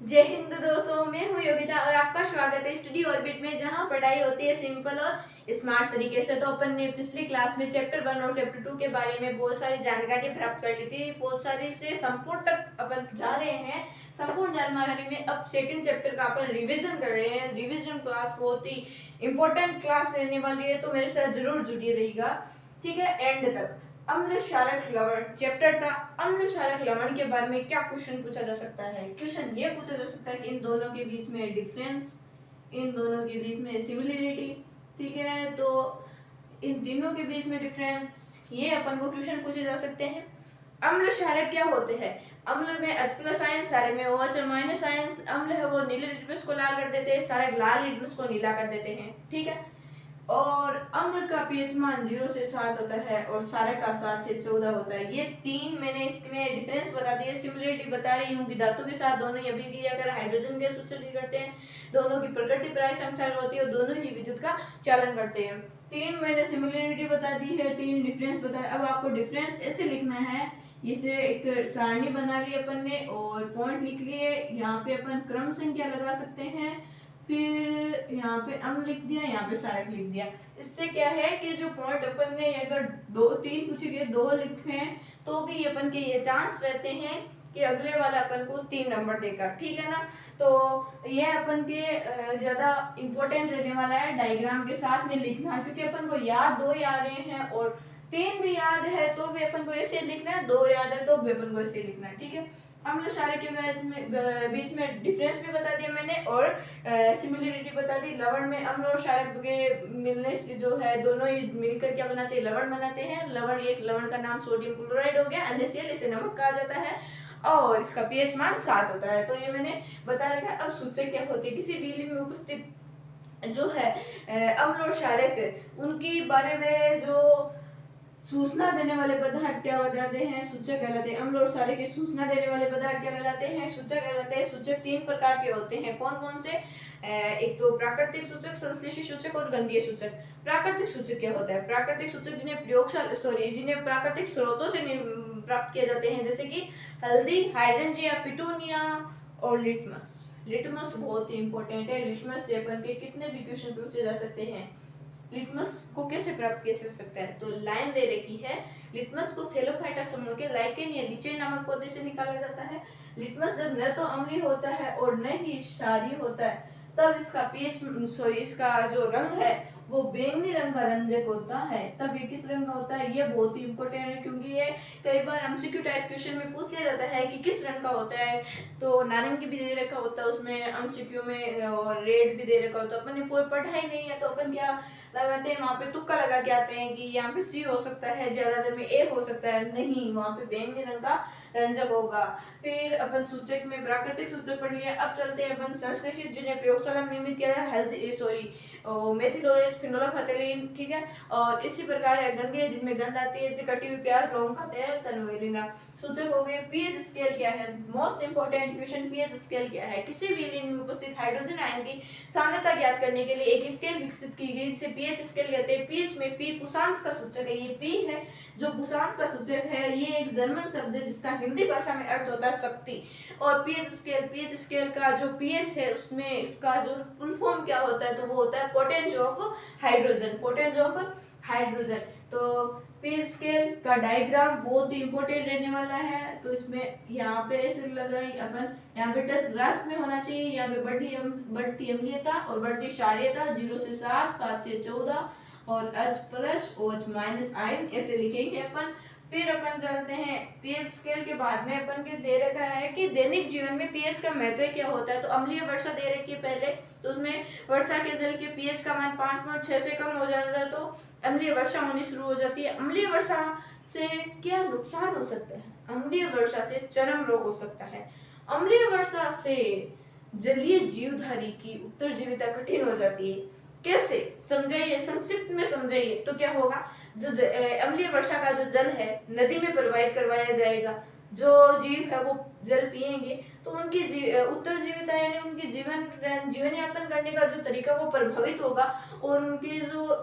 जय हिंद दोस्तों, मैं हूँ योगिता और आपका स्वागत है स्टडी ऑर्बिट में, जहाँ पढ़ाई होती है सिंपल और स्मार्ट तरीके से। तो अपन ने पिछली क्लास में चैप्टर 1 और चैप्टर 2 के बारे में बहुत सारी जानकारी प्राप्त कर ली थी, बहुत सारी से संपूर्ण तक अपन जा रहे हैं। संपूर्ण जानकारी में अब सेकंड चैप्टर का अपन रिविजन कर रहे हैं। रिविजन क्लास बहुत ही इंपॉर्टेंट क्लास रहने वाली है, तो मेरे साथ जरूर जुड़ी रहेगा, ठीक है, एंड तक। अम्ल क्षारक लवण चैप्टर था। अम्ल क्षारक लवण के बारे में क्या क्वेश्चन पूछा जा सकता है? क्वेश्चन ये पूछा जा सकता है कि इन दोनों के बीच में डिफरेंस, इन दोनों के बीच में सिमिलरिटी, ठीक है, तो इन तीनों के बीच में डिफरेंस, ये अपन को क्वेश्चन पूछे जा सकते हैं। अम्ल क्षारक क्या होते हैं? अम्ल में H+ आयन, क्षारक में OH और माइनस आयन। अम्ल है वो नीले लिटमस को लाल कर देते हैं, क्षारक लाल लिटमस को नीला कर देते हैं, ठीक है। और अम्ल का पीएच मान 0 से 7 होता है और क्षारक का 7 से 14 होता है। ये तीन मैंने इसमें डिफरेंस बता दिए, सिमिलरिटी बता रही हूँ कि धातु के साथ दोनों ही अभिक्रिया कर हाइड्रोजन गैस उत्सर्जित करते हैं, दोनों की प्रकृति प्राय समसार होती है और दोनों ही विद्युत का चालन करते हैं। तीन मैंने सिमिलरिटी बता दी है, तीन डिफरेंस बताया। अब आपको डिफरेंस ऐसे लिखना है, इसे एक सारणी बना ली अपन ने और पॉइंट लिख लिए। यहाँ पे अपन क्रम संख्या लगा सकते हैं, फिर यहाँ पे अम्ल लिख दिया, यहाँ पे क्षारक लिख दिया। इससे क्या है कि जो पॉइंट अपन ने अगर 2-3 पूछे गए, 2 लिखे हैं, तो भी अपन के ये चांस रहते हैं कि अगले वाला अपन को 3 नंबर देगा, ठीक है ना। तो ये अपन के ज्यादा इंपॉर्टेंट रहने वाला है डायग्राम के साथ में लिखना, क्योंकि अपन को याद 2 ही आ रहे हैं और 3 भी याद है तो भी अपन को ऐसे लिखना है, 2 याद है तो भी अपन को ऐसे लिखना है, ठीक है। अम्ल क्षारक के बीच में डिफरेंस भी बता दिया मैंने और सिमिलरिटी बता दी। लवण में अम्ल और क्षारक के मिलने से जो है दोनों ही मिलकर क्या बनाते हैं? लवण बनाते हैं। लवण, एक लवण का नाम सोडियम क्लोराइड हो गया, NaCl, इसे नमक कहा जाता है और इसका पीएच मान 7 होता है। तो ये मैंने बता रखा है। अब सूचक क्या होते हैं? किसी बीली में उपस्थित जो है अम्ल और क्षारक, उनकी बारे में जो सूचना देने वाले पदार्थ क्या बताते हैं? सूचक कहलाते हैं। अम्ल और क्षारक की सूचना देने वाले पदार्थ क्या कहलाते हैं? सूचक कहलाते हैं। सूचक 3 प्रकार के होते हैं। कौन कौन से? एक तो प्राकृतिक सूचक, संश्लेषी सूचक और गंधीय सूचक। प्राकृतिक सूचक क्या होता है? प्राकृतिक सूचक जिन्हें प्राकृतिक स्रोतों से प्राप्त किए जाते हैं, जैसे कि हल्दी, हाइड्रेंजिया, पिटूनिया और लिटमस। लिटमस बहुत ही इंपॉर्टेंट है। लिटमस से अपन के कितने भी क्वेश्चन पूछे जा सकते हैं। लिटमस को कैसे प्राप्त किया जा सकता है? तो लाइन दे रखी है। लिटमस को थैलोफाइटा समूह के लाइकेन या लिचेन नामक पौधे से निकाला जाता है। लिटमस जब न तो अम्लीय होता है और न ही क्षारीय होता है, तब इसका इसका जो रंग है वो बैंगनी रंग का रंजक होता है। तब ये किस रंग का होता है? ये बहुत ही इंपॉर्टेंट है, क्योंकि ये कई बार एमसीक्यू टाइप क्वेश्चन में पूछ लिया जाता है कि किस रंग का होता है। तो नारंगी भी दे रखा होता है उसमें एमसीक्यू में और रेड भी दे रखा होता है। अपन ने पूरी पढ़ाई नहीं है तो अपन क्या लगाते हैं, वहाँ पे तुक्का लगा के आते हैं कि यहाँ पे सी हो सकता है, ज्यादातर में ए हो सकता है। नहीं, वहाँ पे बैंगनी रंग का रंजक होगा। फिर अपन सूचक में प्राकृतिक सूचक पढ़ लिया। अब चलते हैं अपन संश्लेषित, जिन्हें प्रयोगशाला में निर्मित किया है, मेथिलोरेज, फिनोलाफथेलीन, ठीक है। और इसी प्रकार है गंधीय, जिनमें गंध आती है, जैसे कटी हुई प्याज लौंग खाते हैं, तनवेलिना। सूचक हो गए। पीएच स्केल क्या है? Most important question, pH scale क्या है? किसी भी लिंग में उपस्थित हाइड्रोजन आयन की सांद्रता ज्ञात करने के लिए एक स्केल विकसित की गई, जिसे पीएच स्केल कहते हैं। पीएच में पी पुषांश का सूचक है, ये पी है जो पुषांश का सूचक है। ये एक जर्मन शब्द है जिसका हिंदी भाषा में अर्थ होता है शक्ति। और पीएच स्केल का जो पीएच है उसमें इसका जो फुल फॉर्म क्या होता है? तो वो होता है पोटेंज ऑफ हाइड्रोजन, पोटेंज ऑफ हाइड्रोजन। तो पीएच स्केल का डायग्राम बहुत ही इंपॉर्टेंट रहने वाला है। तो इसमें यहाँ पे ऐसे लगाई अपन, यहाँ पे टच लास्ट में होना चाहिए। यहाँ पे बढ़ती अम्लीयता और बढ़ती क्षारीयता, 0 से 7, 7 से 14 और H+ OH- आयन ऐसे लिखेंगे अपन। फिर अपन चलते हैं पीएच स्केल के बाद में अपन के दे रखा है कि दैनिक जीवन में पीएच का महत्व क्या होता है। तो अम्लीय वर्षा दे रखी है पहले, तो उसमें वर्षा के जल के पीएच का मान 5.6 से कम हो जाता है तो अम्लीय वर्षा होनी शुरू हो जाती है। अम्लीय वर्षा से क्या नुकसान हो सकता है? अम्लीय वर्षा से चरम रोग हो सकता है। अम्लीय वर्षा से जलीय जीवधारी की उत्तरजीविता कठिन हो जाती है। कैसे? समझाइए, संक्षिप्त में समझाइए। तो क्या होगा? जो अम्लीय वर्षा का जो जल है नदी में प्रवाहित करवाया जाएगा। जो जीव है वो जल पिएंगे तो उनकी उत्तरजीविता यानी उनकी जीवन यापन करने का जो तरीका वो प्रभावित होगा और उनके जो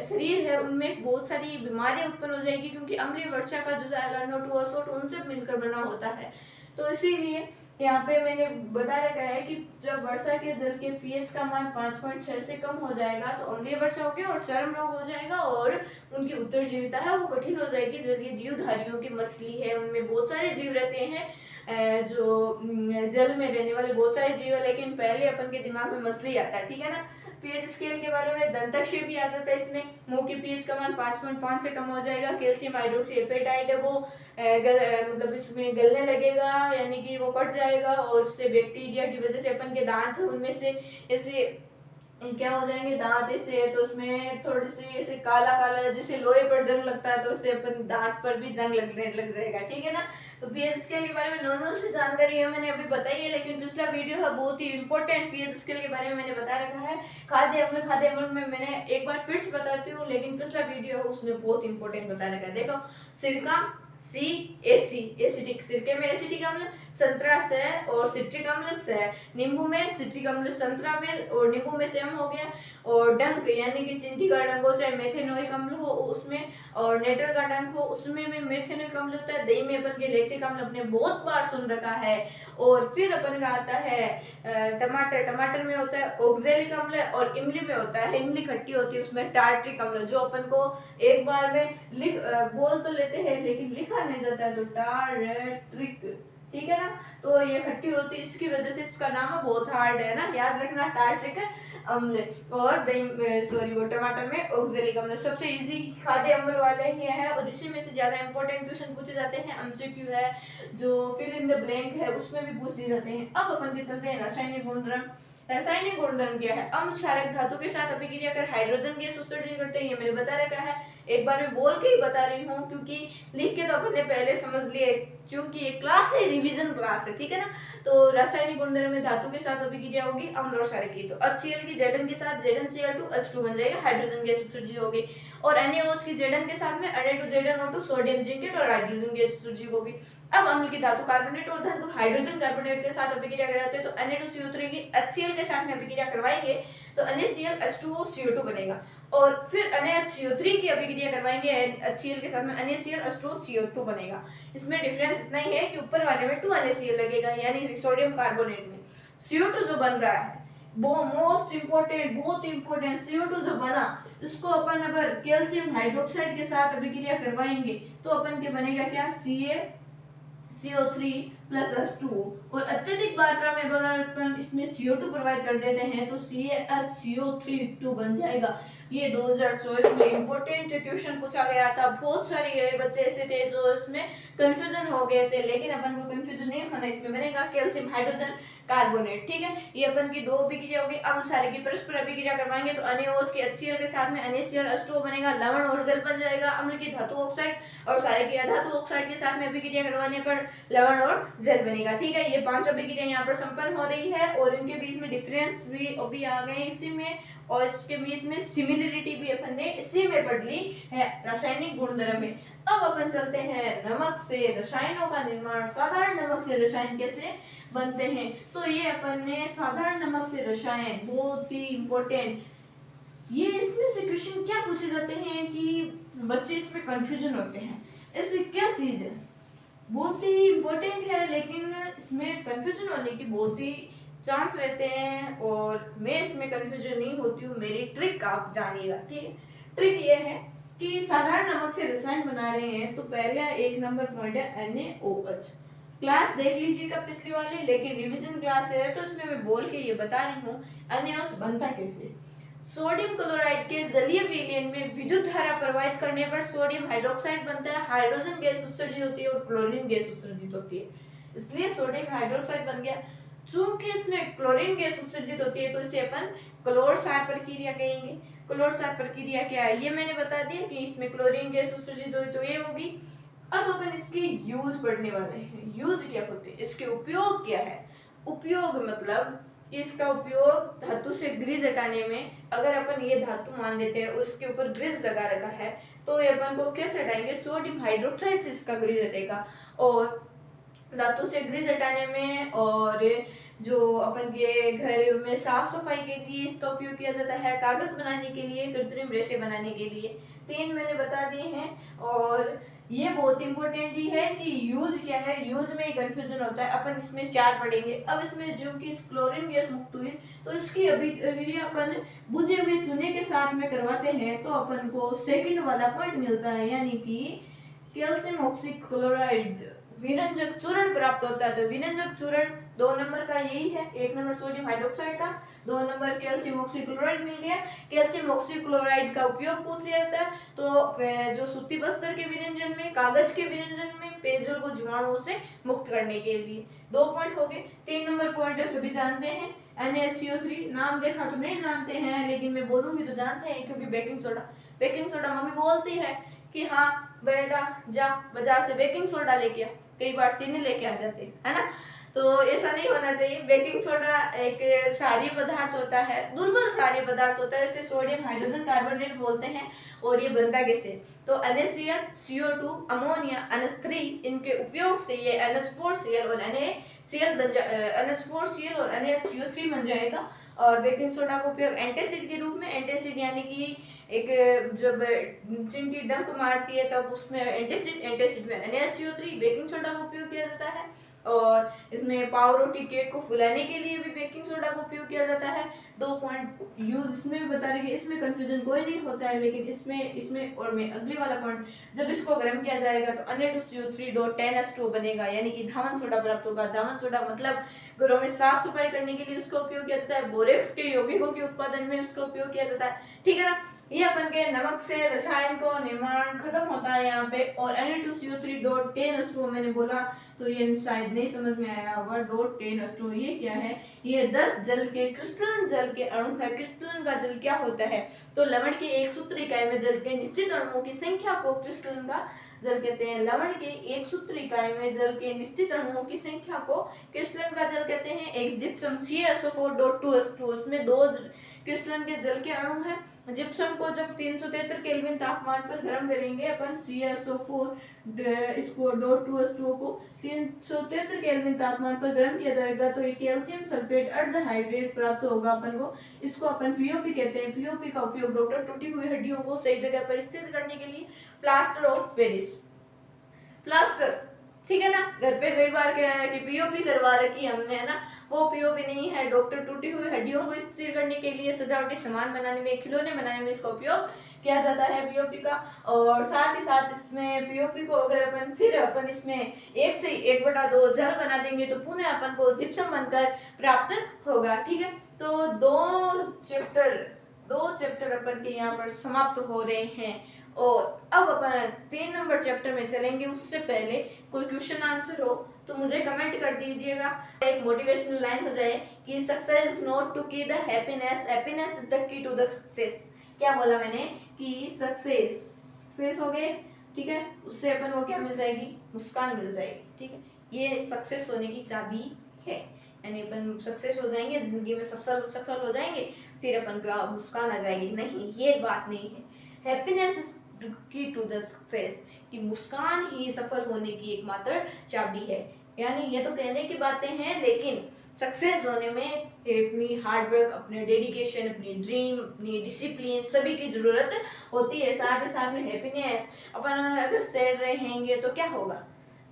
शरीर है उनमें बहुत सारी बीमारियां उत्पन्न हो जाएगी, क्योंकि अम्लीय वर्षा का जो एलानोट वसोट उनसे मिलकर बना होता है। तो इसीलिए यहाँ पे मैंने बता रखा है कि जब वर्षा के जल के पीएच का मान 5.6 से कम हो जाएगा तो अम्लीय वर्षा होगी और चरम रोग हो जाएगा और उनकी उत्तरजीविता है वो कठिन हो जाएगी। जलीय जीवधारियों की मछली है, उनमें बहुत सारे जीव रहते हैं, जो जल में रहने वाले बहुत सारे जीव है, लेकिन पहले अपन के दिमाग में मछली आता है, ठीक है ना। पीएच स्केल के बारे में दंताक्षर भी आ जाता है इसमें। मुंह की पीएच का मान 5.5 से कम हो जाएगा। कैल्शियम हाइड्रोक्सी एपेटाइट है वो मतलब इसमें गलने लगेगा, यानी कि वो कट जाएगा और उससे बैक्टीरिया की वजह से अपन के दांत उनमें से ऐसे क्या हो जाएंगे, दांत ऐसे, तो उसमें थोड़ी सी ऐसे काला काला जैसे लोहे पर जंग लगता है तो उससे अपन दांत पर भी जंग लगने लग जाएगा, ठीक है ना। तो पीएच स्केल के बारे में नॉर्मल सी जानकारी है मैंने अभी बताई है, लेकिन पिछला वीडियो है बहुत ही इंपॉर्टेंट पीएच स्केल के बारे में मैंने बता रखा है। खाद्य अम्ल में मैंने एक बार फिर से बताती हूँ, लेकिन पिछला वीडियो है उसमें बहुत इंपॉर्टेंट बता रखा है। देखो, सिरका सी एसी एसिटिक, सिरके में एसिटिक अम्ल, संतरा से और सिट्रिक अम्ल से, नींबू में सिट्रिक अम्ल संतरा में और नींबू में सेम हो गया। और डंक यानी कि चिंटी का डंक हो चाहे मेथेनोइक अम्ल हो उसमें, और नेट्रल का डंक हो उसमें भी मेथेनोइक अम्ल होता है। दही में अपन के लैक्टिक अम्ल अपने बहुत बार सुन रखा है। और फिर अपन का आता है टमाटर, टमाटर में होता है ऑक्जेलिक अम्ल और इमली में होता है, इमली खट्टी होती है उसमें टार्ट्रिक अम्ल, जो अपन को एक बार में लिख बोल तो लेते हैं लेकिन लिखा नहीं जाता है, तो टार्ट्रिक, ठीक है ना। तो ये खट्टी होती है, इसकी वजह से इसका नाम है, बहुत हार्ड है ना, याद रखना, टार्ट्रिक अम्ल। और वो टमाटर में ऑक्जेलिक अम्ल। सबसे इजी खाद्य अम्ल वाले ही है और इसी में से ज्यादा इंपॉर्टेंट क्वेश्चन पूछे जाते हैं। एमसीक्यू है जो फिल इन द ब्लैंक है उसमें भी पूछ दिए जाते हैं। अब अपन के चलते हैं रासायनिक गुणधर्म। रासायनिक गुणधर्म क्या है? अम्ल क्षारक धातु के साथ अभिक्रिया कर हाइड्रोजन गैस उत्सर्जन करते हैं, ये मैंने बता रखा है। एक बार मैं बोल के ही बता रही हूँ क्योंकि लिख के तो अपन ने पहले समझ लिया, क्योंकि ये क्लास है, रिवीजन क्लास है, ठीक है ना। तो रासायनिक गुणधर्म में धातु के साथ अभिक्रिया होगी अम्ल और क्षारक की, तो HCl की Zn के साथ ZnCl2 H2 बन जाएगा, हाइड्रोजन गैस उत्सर्जित होगी। और NaOH की Zn के साथ में Na2ZnO2 सोडियम जिंकेट और हाइड्रोजन गैस उत्सर्जित होगी। अब अम्ल की धातु कार्बोनेट और धातु हाइड्रोजन कार्बोनेट के साथ अभिक्रिया कराते हैं, तो Na2CO3 की HCl के साथ में अभिक्रिया करवाएंगे तो NaCl H2O CO2 बनेगा। और फिर NaHCO3 की अभिक्रिया करवाएंगे HCl के साथ में NaCl H2O CO2 बनेगा। इसमें डिफरेंस इतना ही है कि ऊपर वाले में 2 NaCl लगेगा, यानी सोडियम कार्बोनेट में CO2 जो बन रहा है वो मोस्ट इंपोर्टेंट, बहुत इंपोर्टेंट, CO2 जो बना इसको अपन अगर कैल्शियम हाइड्रोक्साइड के साथ अभिक्रिया करवाएंगे तो अपन के बनेगा क्या, CO3 प्लस H2O। और अत्यधिक मात्रा में अगर अपन इसमें CO2 प्रोवाइड कर देते हैं तो CaHCO3 बन जाएगा। ये 2024 में इंपॉर्टेंट क्वेश्चन पूछा गया था। बहुत सारे बच्चे ऐसे थे जो इसमें कंफ्यूजन हो गए थे, लेकिन अपन को कंफ्यूजन नहीं होना, इसमें बनेगा कैल्शियम हाइड्रोजन कार्बोनेट, ठीक है। ये अपन की दो अभिक्रिया होगी। अम्ल क्षारक की परस्पर अभिक्रिया करवाएंगे तो NaOH की HCl के साथ में NaCl H2O बनेगा, लवण और जल बन जाएगा। अम्ल की धातु ऑक्साइड और क्षारक की अधातु ऑक्साइड के साथ में अभिक्रिया करवाने पर लवण और जल बनेगा, ठीक है। ये 5 अभिक्रिया यहाँ पर संपन्न हो रही है और इनके बीच में डिफरेंस भी अभी आ गए इसी में, और इसके बीच में सिमिलरिटी भी अपन ने इसी में पढ़ ली है, रासायनिक गुणधर्म में। अब अपन चलते हैं नमक से रसायनों का निर्माण। साधारण नमक से रसायन कैसे बनते हैं, तो ये अपन ने साधारण नमक से रसायन, बहुत ही इंपॉर्टेंट। ये इसमें से क्वेश्चन क्या पूछे जाते हैं कि बच्चे इसमें कंफ्यूजन होते हैं, ऐसी क्या चीज है, बहुत ही इंपॉर्टेंट है, लेकिन इसमें कंफ्यूजन होने की बहुत ही चांस रहते हैं और मैं इसमें कंफ्यूजन नहीं होती हूँ। मेरी ट्रिक आप जानिएगा, ठीक है। ट्रिक ये है कि साधारण नमक से रसायन बना रहे हैं तो पहला 1 नंबर पॉइंट है NaOH। क्लास देख लीजिएगा पिछली वाली, लेकिन रिवीजन क्लास है तो इसमें मैं बोल के ये बता रही हूँ NaOH बनता कैसे। सोडियम क्लोराइड के जलीय विलयन में विद्युत धारा प्रवाहित करने पर सोडियम हाइड्रोक्साइड बनता है, हाइड्रोजन गैस उत्सर्जित होती है और क्लोरीन गैस उत्सर्जित होती है, इसलिए सोडियम हाइड्रोक्साइड बन गया। चूंकि इसमें क्लोरीन गैस उत्सर्जित होती है तो इसे अपन क्लोर क्षार प्रक्रिया कहेंगे। क्लोर क्षार प्रक्रिया क्या है ये मैंने बता दिया कि इसमें क्लोरीन गैस उत्सर्जित हुई तो ये होगी। अब अपन इसके यूज पढ़ने वाले हैं। यूज क्या होते हैं, इसके उपयोग क्या है। उपयोग मतलब इसका उपयोग धातु से ग्रीस हटाने में, अगर अपन ये धातु मान लेते हैं उसके ऊपर ग्रीस लगा रखा है तो ये अपन को कैसे हटाएंगे, सोडियम हाइड्रोक्साइड से इसका ग्रीस हटेगा। और धातु से ग्रीस हटाने में और जो अपन के घर में साफ सफाई के लिए इसका उपयोग किया जाता है, कागज बनाने के लिए, कृत्रिम रेशे बनाने के लिए। 3 मैंने बता दिए हैं। और ये बहुत इंपॉर्टेंट ही है कि यूज क्या है, यूज में कंफ्यूजन होता है। अपन इसमें 4 पढ़ेंगे। अब इसमें जो कि क्लोरीन गैस मुक्त हुई तो इसकी अभिक्रिया अपन बुझे हुए चूने के साथ में करवाते हैं तो अपन को सेकंड वाला पॉइंट मिलता है, यानी कि कैल्शियम ऑक्सीक्लोराइड विरंजक चूर्ण प्राप्त होता है। तो विरंजक चूर्ण 2 नंबर का यही है। 1 नंबर सोडियम हाइड्रोक्साइड था, 2 नंबर कैल्शियम ऑक्सीक्लोराइड मिल गया। कैल्शियम ऑक्सीक्लोराइड का उपयोग पूछ लिया जाता है तो जो सूती बस्तर के विरंजन में, कागज के विरंजन में, पेयजल को जीवाणुओं से मुक्त करने के लिए। 2 पॉइंट हो गए। 3 नंबर पॉइंट है सभी जानते हैं, NaCO3। नाम देखा तो नहीं जानते हैं, लेकिन मैं बोलूंगी तो जानते हैं, क्योंकि बेकिंग सोडा मम्मी बोलती है कि हाँ बेटा जा बाजार से बेकिंग सोडा लेके आ, कई बार चीनी लेके आ जाते है ना। तो ऐसा नहीं होना चाहिए। बेकिंग सोडा एक क्षारीय पदार्थ होता है, दुर्बल क्षारीय पदार्थ होता है, इसे सोडियम हाइड्रोजन कार्बोनेट बोलते हैं और ये बनता कैसे। तो NaCl, CO2, अमोनिया, NH3 इनके उपयोग से ये NH4Cl और NH4Cl और NaCO3 बन जाएगा। और बेकिंग सोडा का उपयोग एंटासिड के रूप में, एंटासिड यानी कि एक जब चिमटी डंक मारती है तब उसमें एंटासिड में NaCO3 बेकिंग सोडा का उपयोग किया जाता है। और इसमें पाव रोटी केक को फुलाने के लिए भी बेकिंग सोडा का उपयोग किया जाता है। 2 पॉइंट यूज इसमें भी बता रहे, इसमें कंफ्यूजन कोई नहीं होता है, लेकिन इसमें और मैं अगले वाला पॉइंट, जब इसको गर्म किया जाएगा तो Na2CO3.10H2 बनेगा, यानी कि धावन सोडा प्राप्त होगा। धावन सोडा मतलब घरों में साफ सफाई करने के लिए उसका उपयोग किया जाता है, बोरेक्स के यौगिकों के उत्पादन में उसका उपयोग किया जाता है, ठीक है ना। ये अपन के नमक से रसायन को निर्माण खत्म होता है यहाँ पे। और Na2CO3.10H2 मैंने बोला तो ये शायद नहीं समझ में आया होगा। .10H2 ये क्या है, ये 10 जल के क्रिस्टलन जल के अणु है। क्रिस्टलन का जल क्या होता है, तो लवण के एक सूत्र इकाई में जल के निश्चित अणुओं की संख्या को क्रिस्टलन का जल कहते हैं। लवण के एक सूत्र इकाई में जल के निश्चित अणुओं की संख्या को क्रिस्टलन का जल कहते हैं। एक जिप्सम CaSO4.2H2, उसमें 2 क्रिस्टलन के जल के अणु हैं। जिप्सम को जब 373 केल्विन तापमान पर गर्म करेंगे अपन, CaSO4 इसको .2H2 को 373 केल्विन तापमान पर गर्म किया जाएगा तो एक कैल्शियम सल्फेट अर्धहाइड्रेट प्राप्त होगा अपन को। इसको अपन POP कहते हैं। POP का उपयोग डॉक्टर टूटी हुई हड्डियों को सही जगह पर स्थित करने के लिए, प्लास्टर ऑफ पेरिस, प्लास्टर, ठीक है ना। घर पे कई बार क्या है कि POP करवा रखी हमने, है ना, वो POP नहीं है। डॉक्टर टूटी हुई हड्डियों को स्थिर करने के लिए, सजावटी सामान बनाने में, खिलौने बनाने में इसका उपयोग किया जाता है POP का। और साथ ही साथ इसमें POP को अगर अपन इसमें 1 से 1/2 जल बना देंगे तो पुनः अपन को जिप्सम बनकर प्राप्त होगा, ठीक है। तो 2 चैप्टर अपन के यहाँ पर समाप्त हो रहे हैं। और अब अपन 3 नंबर चैप्टर में चलेंगे। उससे पहले कोई क्वेश्चन आंसर हो तो मुझे कमेंट कर दीजिएगा। एक मोटिवेशनल लाइन हो जाए कि success not to key the happiness, happiness is the key to the success. क्या बोला मैंने कि सक्सेस हो गए, ठीक है, उससे अपन को क्या मिल जाएगी, मुस्कान मिल जाएगी, ठीक है। ये सक्सेस होने की चाबी है, यानी अपन सक्सेस हो जाएंगे, जिंदगी में सफल हो जाएंगे, फिर अपन को मुस्कान आ जाएगी, नहीं, ये बात नहीं है। हैप्पीनेस इज की टू द सक्सेस, कि मुस्कान ही सफल होने की एकमात्र चाबी है। यानी ये तो कहने की बातें हैं, लेकिन सक्सेस होने में अपनी हार्डवर्क, अपने डेडिकेशन, अपनी ड्रीम, अपनी डिसिप्लिन सभी की ज़रूरत होती है। साथ ही साथ में हैप्पीनेस, अपन अगर सैड रहेंगे तो क्या होगा,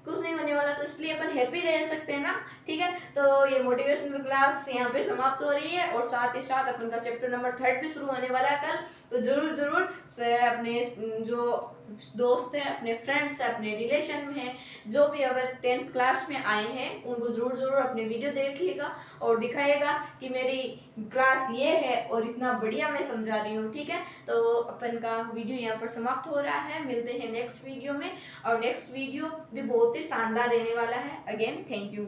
कुछ नहीं होने वाला, तो इसलिए अपन हैप्पी रह सकते हैं ना, ठीक है। तो ये मोटिवेशनल क्लास यहाँ पे समाप्त हो रही है और साथ ही साथ अपन का चैप्टर नंबर 3 भी शुरू होने वाला है कल। तो जरूर अपने जो दोस्त हैं, अपने फ्रेंड्स हैं, अपने रिलेशन में हैं, जो भी अगर 10th क्लास में आए हैं उनको जरूर अपने वीडियो देखिएगा और दिखाइएगा कि मेरी क्लास ये है और इतना बढ़िया मैं समझा रही हूँ, ठीक है। तो अपन का वीडियो यहाँ पर समाप्त हो रहा है, मिलते हैं नेक्स्ट वीडियो में। और नेक्स्ट वीडियो भी बहुत ही शानदार रहने वाला है। Again thank you.